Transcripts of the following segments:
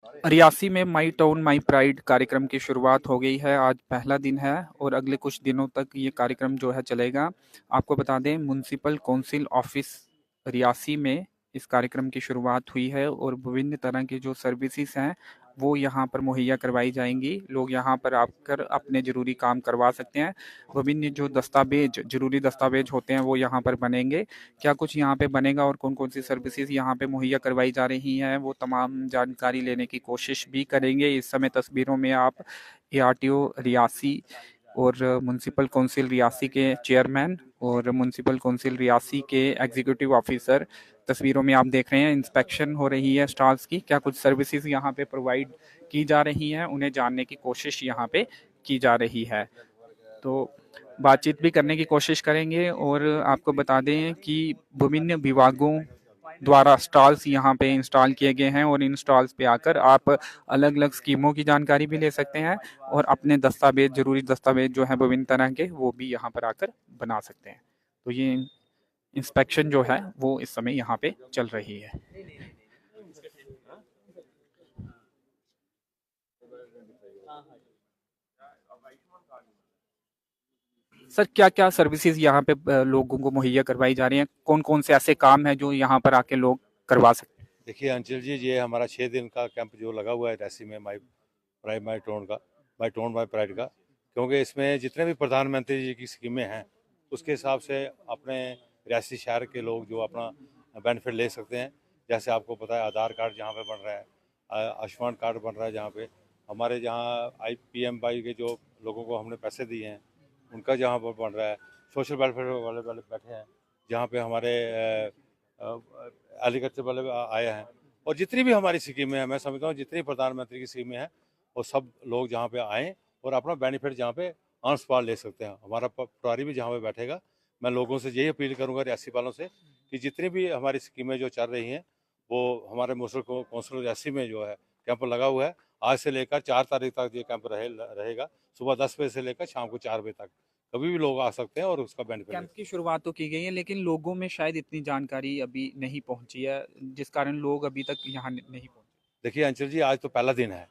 रियासी में माई town my pride कार्यक्रम की शुरुआत हो गई है। आज पहला दिन है और अगले कुछ दिनों तक ये कार्यक्रम जो है चलेगा। आपको बता दें म्युनिसिपल काउंसिल ऑफिस रियासी में इस कार्यक्रम की शुरुआत हुई है और विभिन्न तरह की जो सर्विसेज हैं वो यहाँ पर मुहैया करवाई जाएंगी। लोग यहाँ पर आकर अपने ज़रूरी काम करवा सकते हैं। विभिन्न जो दस्तावेज ज़रूरी दस्तावेज होते हैं वो यहाँ पर बनेंगे। क्या कुछ यहाँ पे बनेगा और कौन कौन सी सर्विसेज यहाँ पे मुहैया करवाई जा रही हैं वो तमाम जानकारी लेने की कोशिश भी करेंगे। इस समय तस्वीरों में आप एआरटीओ रियासी और म्युनिसिपल काउंसिल रियासी के चेयरमैन और म्युनिसिपल काउंसिल रियासी के एग्जीक्यूटिव ऑफिसर तस्वीरों में आप देख रहे हैं। इंस्पेक्शन हो रही है स्टॉल्स की। क्या कुछ सर्विसेज यहाँ पे प्रोवाइड की जा रही हैं उन्हें जानने की कोशिश यहाँ पे की जा रही है। तो बातचीत भी करने की कोशिश करेंगे और आपको बता दें कि विभिन्न विभागों द्वारा स्टॉल्स यहाँ पे इंस्टॉल किए गए हैं और इन स्टॉल्स पे आकर आप अलग अलग स्कीमों की जानकारी भी ले सकते हैं और अपने दस्तावेज जरूरी दस्तावेज जो है विभिन्न तरह के वो भी यहाँ पर आकर बना सकते हैं। तो ये इंस्पेक्शन जो है वो इस समय यहाँ पे चल रही है। सर क्या क्या सर्विसेज यहाँ पे लोगों को मुहैया करवाई जा रही हैं? कौन कौन से ऐसे काम हैं जो यहाँ पर आके लोग करवा सकते हैं? देखिए अंचल जी, ये हमारा 6 दिन का कैंप जो लगा हुआ है रैसी में माई टोन माई प्राइड का, क्योंकि इसमें जितने भी प्रधानमंत्री जी की स्कीमें हैं उसके हिसाब से अपने रियासी शहर के लोग जो अपना बेनिफिट ले सकते हैं। जैसे आपको पता है आधार कार्ड जहाँ पे बन रहा है, आयुष्मान कार्ड बन रहा है, जहाँ पे हमारे जहाँ IPM के जो लोगों को हमने पैसे दिए हैं उनका जहाँ पर बन रहा है, सोशल वेलफेयर वाले वाले बैठे हैं जहाँ पे हमारे एग्रीकल्चर वाले आए हैं। और जितनी भी हमारी स्कीमें हैं, मैं समझता हूँ जितनी प्रधानमंत्री की स्कीमें हैं वो सब लोग जहाँ पे आएँ और अपना बेनिफिट जहाँ पे ऑन स्पॉट ले सकते हैं। हमारा पटवारी भी जहाँ पे बैठेगा। मैं लोगों से यही अपील करूँगा रियासी वालों से कि जितनी भी हमारी स्कीमें जो चल रही हैं वो हमारे मुसल कौंसल रियासी में जो है कैंप लगा हुआ है। आज से लेकर 4 तारीख तक ये कैंप रहेगा, सुबह 10 बजे से लेकर शाम को 4 बजे तक। कभी भी लोग आ सकते हैं और उसका बेनिफिट ले कैंप सकते की शुरुआत तो की गई है लेकिन लोगों में शायद इतनी जानकारी अभी नहीं पहुंची है जिस कारण लोग अभी तक यहाँ नहीं पहुंचे। हैं। देखिए अंचल जी, आज तो पहला दिन है।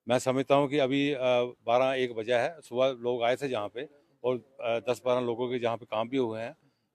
मैं समझता हूँ कि अभी 12-1 बजा है, सुबह लोग आए थे जहाँ पे और 10-12 लोगों के जहाँ पे काम भी हुए हैं।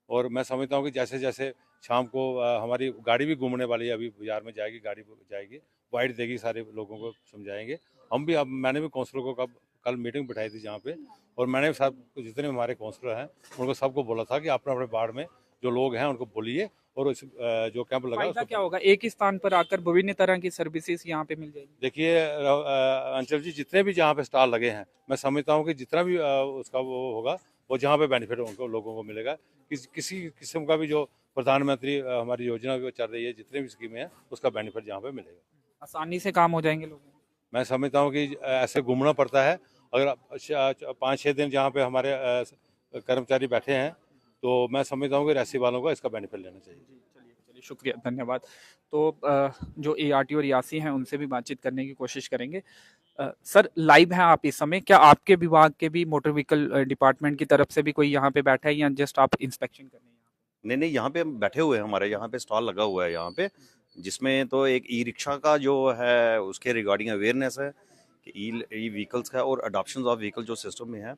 और मैं समझता हूँ कि जैसे जैसे शाम को हमारी गाड़ी भी घूमने वाली है, अभी बाजार में जाएगी, गाड़ी जाएगी, वाइट देगी, सारे लोगों को समझाएंगे। हम भी अब मैंने भी काउंसलर को कल मीटिंग बिठाई थी जहाँ पे, और मैंने भी सब जितने हमारे काउंसलर हैं उनको सबको बोला था कि अपने अपने वार्ड में जो लोग हैं उनको बोलिए और उस जो कैंप लगा फायदा उसको क्या बेनिफिट। होगा एक ही स्थान पर आकर विभिन्न तरह की सर्विसेज यहाँ पे मिल जाएगी? देखिए अंचल जी, जितने भी जहाँ पे स्टॉल लगे हैं मैं समझता हूँ कि जितना भी उसका वो होगा वो जहाँ पे बेनिफिट उनको लोगों को मिलेगा। किसी किस्म का भी जो प्रधानमंत्री हमारी योजना जो चल रही है, जितने भी स्कीमें हैं उसका बेनिफिट जहाँ पे मिलेगा। आसानी से काम हो जाएंगे लोगों को। मैं समझता हूँ कि ऐसे घूमना पड़ता है। अगर 5-6 दिन जहाँ पे हमारे कर्मचारी बैठे हैं तो मैं समझता हूँ कि रियासी वालों को इसका बेनिफिट लेना चाहिए। जी, चलिए चलिए शुक्रिया धन्यवाद। तो जो एआरटीओ रियासी हैं उनसे भी बातचीत करने की कोशिश करेंगे। सर लाइव हैं आप इस समय, क्या आपके विभाग के भी मोटर व्हीकल डिपार्टमेंट की तरफ से भी कोई यहाँ पे बैठा है या जस्ट आप इंस्पेक्शन करने हैं? नहीं नहीं, यहाँ पे हम बैठे हुए हैं, हमारे यहाँ पे स्टॉल लगा हुआ है यहाँ पे, जिसमें तो एक ई रिक्शा का जो है उसके रिगार्डिंग अवेयरनेस है कि ई व्हीकल्स का और अडॉप्शन ऑफ व्हीकल जो सिस्टम में है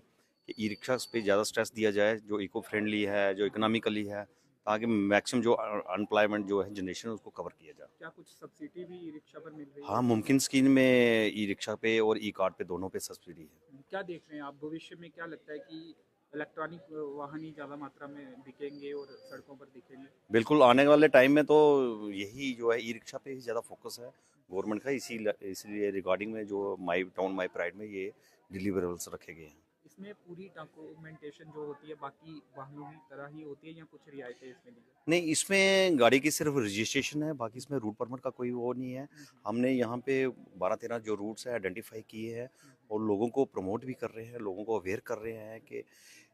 कि ई रिक्शा पे ज़्यादा स्ट्रेस दिया जाए, जो इको फ्रेंडली है, जो इकोनॉमिकली है, ताकि मैक्सिमम जो अनएम्प्लॉयमेंट जो है जनरेशन उसको कवर किया जाए। क्या कुछ सब्सिडी भी ई रिक्शा पर मिल रही है? हाँ, मुमकिन स्कीम में ई रिक्शा पे और ई कार्ड पे दोनों पे सब्सिडी है। क्या देख रहे हैं आप भविष्य में, क्या लगता है कि इलेक्ट्रॉनिक वाहन ही ज़्यादा मात्रा में बिकेंगे और सड़कों पर दिखेंगे? बिल्कुल, आने वाले टाइम में तो यही जो है ई रिक्शा पे ही ज़्यादा फोकस है गवर्नमेंट का, इसीलिए रिगार्डिंग में जो माई टाउन माई प्राइड में ये डिलीवरेबल्स रखे गए हैं। इसमें पूरी डॉक्यूमेंटेशन जो होती है बाकी वाहनों की तरह ही होती है या कुछ रियायतें इसमें दी जाती नहीं, इसमें गाड़ी की सिर्फ रजिस्ट्रेशन है, बाकी इसमें रूट परमिट का कोई वो नहीं है। हैं? हमने यहाँ पे 12-13 जो रूट्स हैं आइडेंटिफाई किए हैं और लोगों को प्रमोट भी कर रहे हैं, लोगों को अवेयर कर रहे हैं कि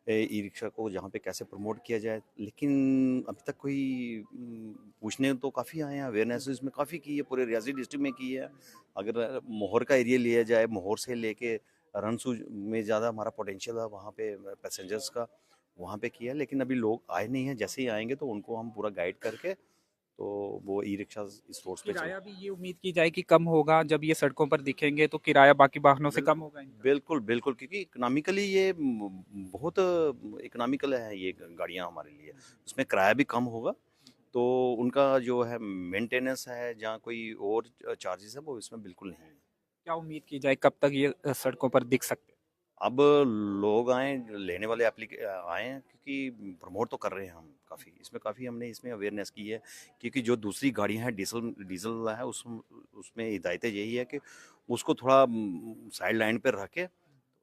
ई रिक्शा को जहाँ पे कैसे प्रमोट किया जाए। लेकिन अभी तक कोई पूछने तो काफ़ी आए हैं, अवेयरनेस इसमें काफ़ी की है, पूरे रियासी डिस्ट्रिक्ट में की है। अगर मोहर का एरिया लिया जाए, मोहर से लेके रनसू में ज़्यादा हमारा पोटेंशियल है वहाँ पे पैसेंजर्स का, वहाँ पे किया है। लेकिन अभी लोग आए नहीं हैं, जैसे ही आएंगे तो उनको हम पूरा गाइड करके तो वो ई रिक्शा इस रोड्स पे चल। किराया भी ये उम्मीद की जाए कि कम होगा, जब ये सड़कों पर दिखेंगे तो किराया बाकी वाहनों से कम होगा इनका। बिल्कुल बिल्कुल, क्योंकि इकोनॉमिकली ये बहुत इकोनॉमिकल है ये गाड़ियाँ हमारे लिए। उसमें किराया भी कम होगा, तो उनका जो है मेंटेनेंस है, जहाँ कोई और चार्जेस है, वो इसमें बिल्कुल नहीं है। क्या उम्मीद की जाए कब तक ये सड़कों पर दिख सकते हैं? अब लोग आए, लेने वाले आए हैं, क्योंकि प्रमोट तो कर रहे हैं हम काफ़ी इसमें, काफ़ी हमने इसमें अवेयरनेस की है, क्योंकि जो दूसरी गाड़ियां हैं डीजल डीजल है, उसमें हिदायतें यही है कि उसको थोड़ा साइड लाइन पर रख के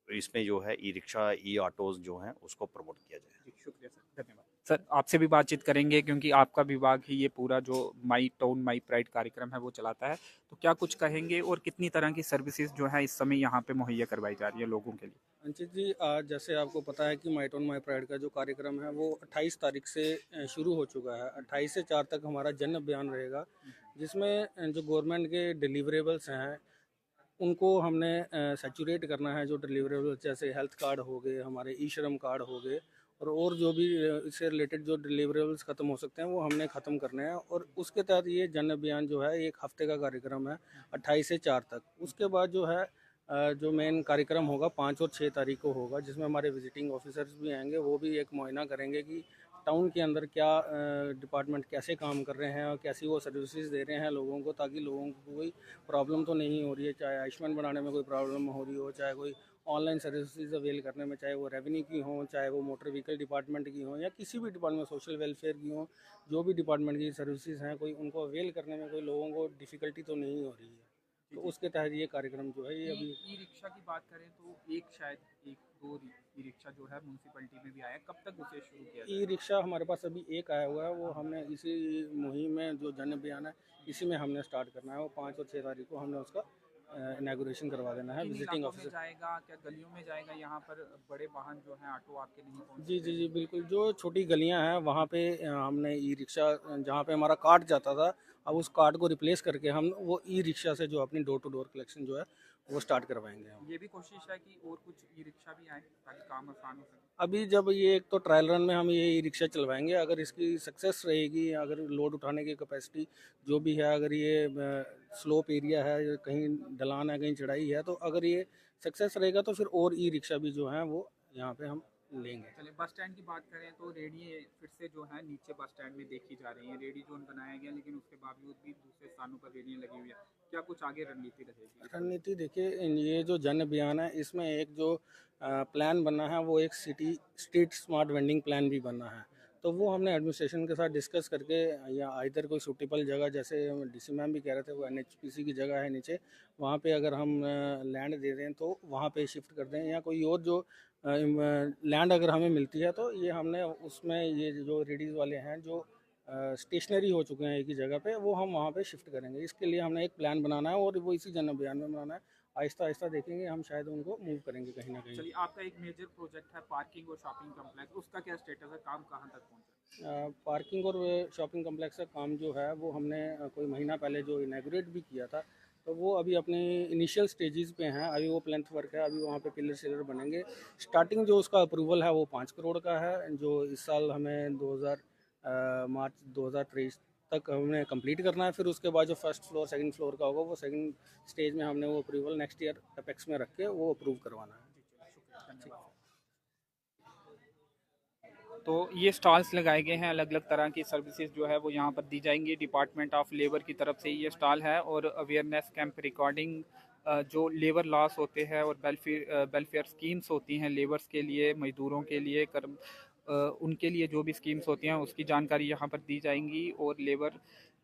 इसमें जो है ई रिक्शा, ई ऑटोज जो हैं उसको प्रमोट किया जाए। जी, शुक्रिया सर, धन्यवाद। सर, आपसे भी बातचीत करेंगे क्योंकि आपका विभाग ही ये पूरा जो माई टाउन माई प्राइड कार्यक्रम है वो चलाता है। तो क्या कुछ कहेंगे और कितनी तरह की सर्विसेज जो है इस समय यहाँ पे मुहैया करवाई जा रही है लोगों के लिए? अंकित जी, आज जैसे आपको पता है कि माई टाउन माई प्राइड का जो कार्यक्रम है वो 28 तारीख से शुरू हो चुका है। 28 से 4 तक हमारा जन अभियान रहेगा, जिसमें जो गवर्नमेंट के डिलीवरेबल्स हैं उनको हमने सैचुरेट करना है। जो डिलीवरेबल्स जैसे हेल्थ कार्ड हो गए, हमारे ई श्रम कार्ड हो गए, और जो भी इससे रिलेटेड जो डिलीवरेबल्स ख़त्म हो सकते हैं वो हमने ख़त्म करने हैं। और उसके तहत ये जन अभियान जो है एक हफ्ते का कार्यक्रम है, 28 से 4 तक। उसके बाद जो है जो मेन कार्यक्रम होगा 5 और 6 तारीख को होगा, जिसमें हमारे विजिटिंग ऑफिसर्स भी आएंगे। वो भी एक मुआयना करेंगे कि टाउन के अंदर क्या डिपार्टमेंट कैसे काम कर रहे हैं और कैसी वो सर्विसेज दे रहे हैं लोगों को, ताकि लोगों को कोई प्रॉब्लम तो नहीं हो रही है। चाहे आयुष्मान बनाने में कोई प्रॉब्लम हो रही हो, चाहे कोई ऑनलाइन सर्विसेज अवेल करने में, चाहे वो रेवेन्यू की हो, चाहे वो मोटर व्हीकल डिपार्टमेंट की हो, या किसी भी डिपार्टमेंट, सोशल वेलफेयर की हो, जो भी डिपार्टमेंट की सर्विसेज हैं, कोई उनको अवेल करने में कोई लोगों को डिफ़िकल्टी तो नहीं हो रही है। तो उसके तहत ये कार्यक्रम जो है ये अभी ई रिक्शा की बात करें तो एक शायद एक दो ई रिक्शा जो है म्यूनसिपैलिटी में भी आया, कब तक उसे शुरू किया ई रिक्शा हमारे पास अभी एक आया हुआ है। वो हमने इसी मुहिम में जो जन अभियान है इसी में हमने स्टार्ट करना है। वो 5 और 6 तारीख को हमने उसका इनागुरेशन करवा देना है किन विजिटिंग इलाकों में ऑफिसर। जाएगा, क्या गलियों में जाएगा? यहाँ पर बड़े वाहन जो हैं ऑटो आपके नहीं पहुँच जी सकते जी हैं। जी, बिल्कुल। जो छोटी गलियां हैं वहाँ पे हमने ई रिक्शा, जहाँ पे हमारा कार्ड जाता था, अब उस कार्ड को रिप्लेस करके हम वो ई रिक्शा से जो अपनी डोर टू डोर कलेक्शन जो है वो स्टार्ट करवाएंगे हम। ये भी कोशिश है कि और कुछ ई रिक्शा भी आए ताकि काम आसान हो सके। अभी जब ये एक तो ट्रायल रन में हम ये ई रिक्शा चलवाएंगे, अगर इसकी सक्सेस रहेगी, अगर लोड उठाने की कैपेसिटी जो भी है, अगर ये स्लोप एरिया है, या कहीं ढलान है, कहीं चढ़ाई है, तो अगर ये सक्सेस रहेगा तो फिर और ई रिक्शा भी जो है वो यहाँ पे हम लेंगे। चलिए, बस स्टैंड की बात करें तो रेडी फिर से जो है नीचे बस स्टैंड में देखी जा रही है। रेडी जोन बनाया गया, लेकिन उसके बावजूद भी दूसरे स्थानों पर रेडियाँ लगी हुई है। क्या कुछ आगे रणनीति रहेगी? रणनीति देखिए, ये जो जन अभियान है इसमें एक जो प्लान बनना है वो एक city street smart vending plan भी बनना है। तो वो हमने एडमिनिस्ट्रेशन के साथ डिस्कस करके, या इधर कोई सूटेबल जगह, जैसे डीसी मैम भी कह रहे थे, वो एनएचपीसी की जगह है नीचे, वहाँ पे अगर हम लैंड दे दें तो वहाँ पे शिफ्ट कर दें, या कोई और जो लैंड अगर हमें मिलती है तो ये हमने उसमें ये जो रेडीज़ वाले हैं जो स्टेशनरी हो चुके हैं एक ही जगह पे, वो हम वहाँ पे शिफ्ट करेंगे। इसके लिए हमने एक प्लान बनाना है और वो इसी जन अभियान में बनाना है। आहिस्ता आहिस्ता देखेंगे, हम शायद उनको मूव करेंगे कहीं ना कहीं। चलिए, आपका एक मेजर प्रोजेक्ट है पार्किंग और शॉपिंग कॉम्प्लेक्स, उसका क्या स्टेटस है? काम कहाँ तक पहुँचा? पार्किंग और शॉपिंग कम्प्लेक्स का काम जो है वो हमने कोई महीना पहले जो इनाग्रेट भी किया था, तो वो अभी अपने इनिशियल स्टेजेस पे हैं। अभी वो प्लेंथ वर्क है, अभी वहाँ पे पिलर शिलर बनेंगे। स्टार्टिंग जो उसका अप्रूवल है वो 5 करोड़ का है, जो इस साल हमें मार्च 2023 तक हमने कंप्लीट करना है। फिर उसके बाद जो फर्स्ट फ्लोर सेकंड फ्लोर का होगा वो सेकंड स्टेज में हमने वो अप्रूवल नेक्स्ट ईयर अपेक्स में रख के वो अप्रूव करवाना है। तो ये स्टॉल्स लगाए गए हैं, अलग अलग तरह की सर्विसेज जो है वो यहाँ पर दी जाएंगी। डिपार्टमेंट ऑफ लेबर की तरफ से ये स्टॉल है, और अवेयरनेस कैंप रिकॉर्डिंग जो लेबर लॉस होते हैं और वेलफेयर स्कीम्स होती हैं लेबर्स के लिए, मजदूरों के लिए, उनके लिए जो भी स्कीम्स होती हैं उसकी जानकारी यहाँ पर दी जाएंगी, और लेबर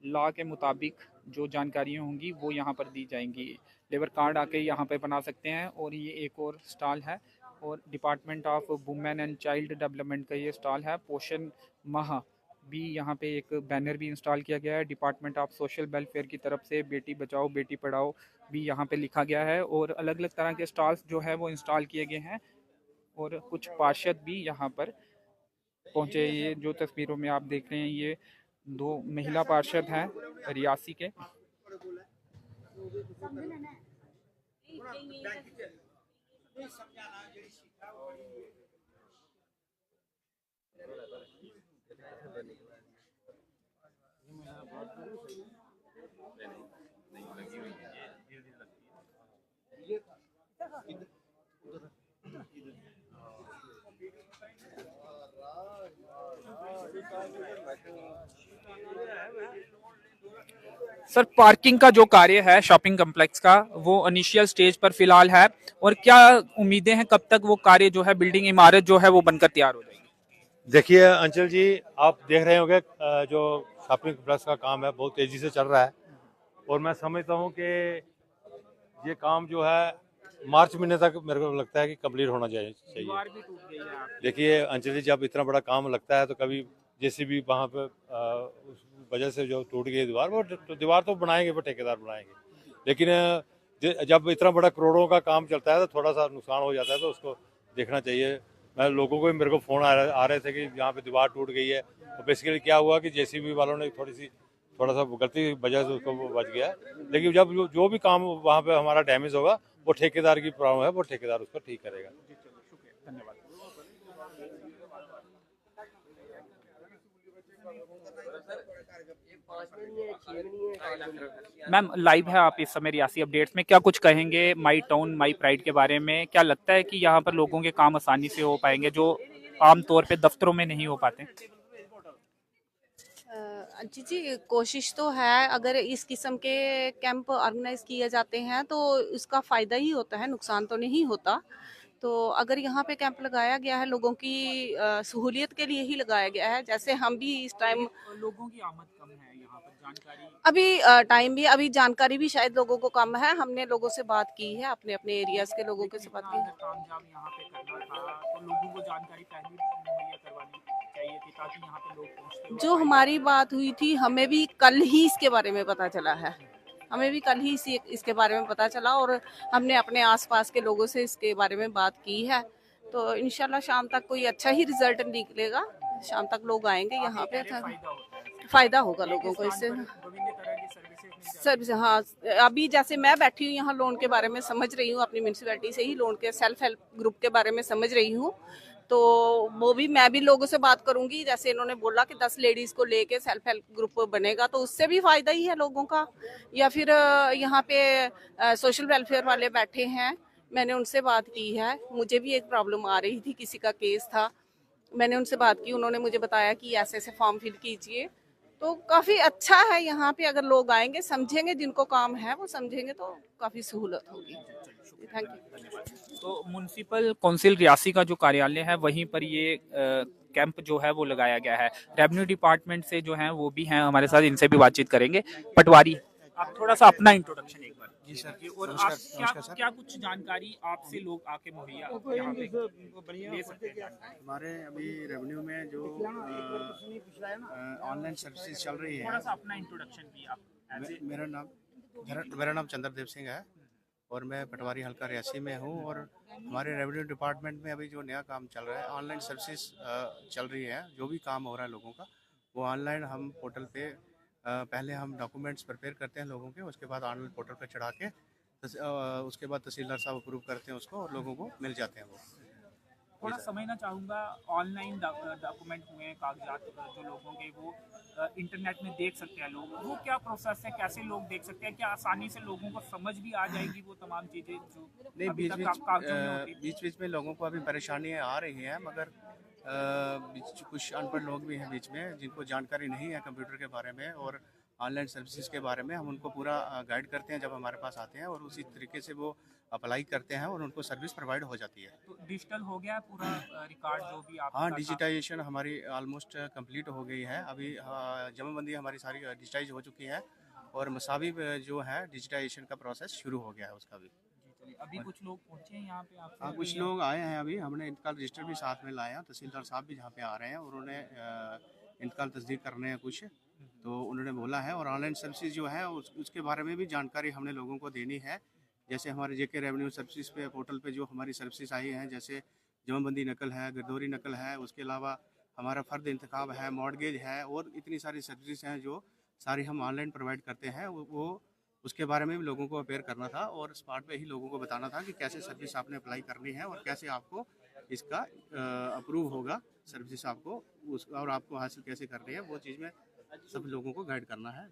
लॉ के मुताबिक जो जानकारियाँ होंगी वो यहाँ पर दी जाएंगी। लेबर कार्ड आके यहाँ पे बना सकते हैं। और ये एक और स्टॉल है, और department of women and child development का ये स्टॉल है। पोषण माह भी यहाँ पे एक बैनर भी इंस्टॉल किया गया है। डिपार्टमेंट ऑफ सोशल वेलफेयर की तरफ से बेटी बचाओ बेटी पढ़ाओ भी यहाँ पे लिखा गया है, और अलग अलग तरह के स्टॉल्स जो है वो इंस्टॉल किए गए हैं। और कुछ पार्षद भी यहाँ पर पहुँचे। ये जो तस्वीरों में आप देख रहे हैं ये 2 महिला पार्षद हैं रियासी के। सर, पार्किंग का जो कार्य है शॉपिंग कॉम्प्लेक्स का, वो इनिशियल स्टेज पर फिलहाल है, और क्या उम्मीदें हैं, कब तक वो कार्य जो है, बिल्डिंग इमारत जो है वो बनकर तैयार हो जाएगी? देखिए अंचल जी, आप देख रहे होंगे जो शॉपिंग कॉम्प्लेक्स का काम है बहुत तेजी से चल रहा है, और मैं समझता हूँ कि ये काम जो है मार्च महीने तक मेरे को लगता है कि कंप्लीट होना चाहिए। दीवार भी टूट गई है आपकी। देखिए अंचल जी, जब इतना बड़ा काम लगता है तो कभी जैसे भी वहाँ पे उस वजह से जो टूट गई दीवार, वो दीवार तो बनाएंगे, वो ठेकेदार बनाएंगे, लेकिन जब इतना बड़ा करोड़ों का काम चलता है तो थोड़ा सा नुकसान हो जाता है, तो उसको देखना चाहिए। मैं लोगों को भी, मेरे को फ़ोन आ रहे थे कि यहाँ पे दीवार टूट गई है, तो बेसिकली क्या हुआ कि जेसीबी वालों ने थोड़ा सा गलती की वजह से उसको वो बच गया, लेकिन जब जो भी काम वहाँ पे हमारा डैमेज होगा वो ठेकेदार की प्रॉब्लम है, वो ठेकेदार उसको ठीक करेगा। धन्यवाद। मैम, लाइव है आप इस समय रियासी अपडेट्स में, क्या कुछ कहेंगे माई टाउन माई प्राइड के बारे में? क्या लगता है कि यहाँ पर लोगों के काम आसानी से हो पाएंगे जो आमतौर पे दफ्तरों में नहीं हो पाते? जी जी, कोशिश तो है। अगर इस किस्म के कैंप ऑर्गेनाइज किए जाते हैं तो उसका फ़ायदा ही होता है, नुकसान तो नहीं होता। तो अगर यहाँ पे कैंप लगाया गया है, लोगों की सहूलियत के लिए ही लगाया गया है। जैसे हम भी इस टाइम, लोगों की आमद कम है यहाँ पर, जानकारी अभी टाइम भी, अभी जानकारी भी शायद लोगों को कम है। हमने लोगों से बात की है, अपने अपने एरियाज के लोगों के से बात की है। कामयाब यहाँ पे करना था तो लोगों को जानकारी पहले मुहैया करवानी चाहिए थी, ताकि यहाँ पे लोग पहुँचते जो हमारी बात हुई थी, हमें भी कल ही इसके बारे में पता चला है। हमें भी कल ही इसके बारे में पता चला, और हमने अपने आसपास के लोगों से इसके बारे में बात की है। तो इंशाल्लाह शाम तक कोई अच्छा ही रिजल्ट निकलेगा। शाम तक लोग आएंगे यहाँ पे, फायदा होगा लोगों को इससे। सर्विस, हाँ। अभी जैसे मैं बैठी हूँ यहाँ, लोन के बारे में समझ रही हूँ, अपनी म्यूनसिपैलिटी से ही लोन के सेल्फ हेल्प ग्रुप के बारे में समझ रही हूँ। तो वो भी, मैं भी लोगों से बात करूंगी। जैसे इन्होंने बोला कि 10 लेडीज को लेके सेल्फ हेल्प ग्रुप बनेगा, तो उससे भी फायदा ही है लोगों का। या फिर यहाँ पे सोशल वेलफेयर वाले बैठे हैं, मैंने उनसे बात की है। मुझे भी एक प्रॉब्लम आ रही थी, किसी का केस था, मैंने उनसे बात की, उन्होंने मुझे बताया कि ऐसे ऐसे फॉर्म फिल कीजिए। तो काफ़ी अच्छा है यहाँ पे। अगर लोग आएंगे, समझेंगे, जिनको काम है वो समझेंगे, तो काफ़ी सहूलत होगी। Thank you. तो म्युनिसिपल काउंसिल रियासी का जो कार्यालय है, वहीं पर ये कैंप जो है वो लगाया गया है। रेवेन्यू डिपार्टमेंट से जो है वो भी हैं हमारे साथ, इनसे भी बातचीत करेंगे। पटवारी, आप थोड़ा सा अपना इंट्रोडक्शन एक बार। जी सर, और नमस्कार, आप नमस्कार सर। क्या कुछ जानकारी आपसे लोग आके मुहैया यहाँ पे ले सकते हैं? हमारे अभी रेवेन्यू में जो ऑनलाइन सर्विसेज चल रही थोड़ा है, सा अपना इंट्रोडक्शन भी आप मेरा नाम चंद्रदेव सिंह है, और मैं पटवारी हल्का रियासी में हूँ। और हमारे रेवेन्यू डिपार्टमेंट में अभी जो नया काम चल रहा है, ऑनलाइन सर्विसेज चल रही है। जो भी काम हो रहा है लोगों का, वो ऑनलाइन हम पोर्टल पे पहले हम डॉक्यूमेंट्स प्रिपेयर करते हैं लोगों के, उसके बाद ऑनलाइन पोर्टल पे चढ़ा के उसके बाद तहसीलदार साहब अप्रूव करते हैं उसको, और लोगों को मिल जाते हैं वो। थोड़ा समझना चाहूँगा, ऑनलाइन डॉक्यूमेंट हुए हैं, कागजात जो लोगों के, वो इंटरनेट में देख सकते हैं लोग, वो क्या प्रोसेस है, कैसे लोग देख सकते हैं? क्या आसानी से लोगों को समझ भी आ जाएगी वो तमाम चीज़ें जो नहीं, अभी तक कागजों में होती थी? बीच में लोगों को अभी परेशानियाँ आ रही हैं, मगर कुछ अनपढ़ लोग भी हैं बीच में, जिनको जानकारी नहीं है कंप्यूटर के बारे में और ऑनलाइन सर्विसेज के बारे में। हम उनको पूरा गाइड करते हैं जब हमारे पास आते हैं, और उसी तरीके से वो अप्लाई करते हैं और उनको सर्विस प्रोवाइड हो जाती है। तो डिजिटल हो गया है पूरा रिकॉर्ड जो भी आप? हाँ, डिजिटाइजेशन हमारी ऑलमोस्ट कंप्लीट हो गई है। अभी जमाबंदी हमारी सारी डिजिटाइज हो चुकी है, और मसावी जो है डिजिटाइजेशन का प्रोसेस शुरू हो गया है उसका भी। अभी कुछ लोग पहुंचे हैं यहाँ पे आपसे? हाँ, कुछ लोग आए हैं अभी, हमने इंतकाल रजिस्टर भी साथ में लाए हैं। तहसीलदार साहब भी जहाँ पे आ रहे हैं, उन्होंने इंतकाल तस्दीक करने हैं कुछ, तो उन्होंने बोला है। और ऑनलाइन सर्विसेज जो है उसके बारे में भी जानकारी हमने लोगों को देनी है। जैसे हमारे जेके रेवेन्यू सर्विसेज पे पोर्टल पे जो हमारी सर्विसेज आई हैं, जैसे जमाबंदी नकल है, गिरदौरी नकल है, उसके अलावा हमारा फ़र्द इंतखाब है, मॉर्गेज है, और इतनी सारी सर्विसेज हैं जो सारी हम ऑनलाइन प्रोवाइड करते हैं। वो उसके बारे में भी लोगों को अवेयर करना था, और स्पॉट पे ही लोगों को बताना था कि कैसे सर्विस आपने अप्लाई करनी है, और कैसे आपको इसका अप्रूव होगा सर्विस आपको, और आपको हासिल कैसे करनी है, वो चीज़ में सब लोगों को गाइड करना है।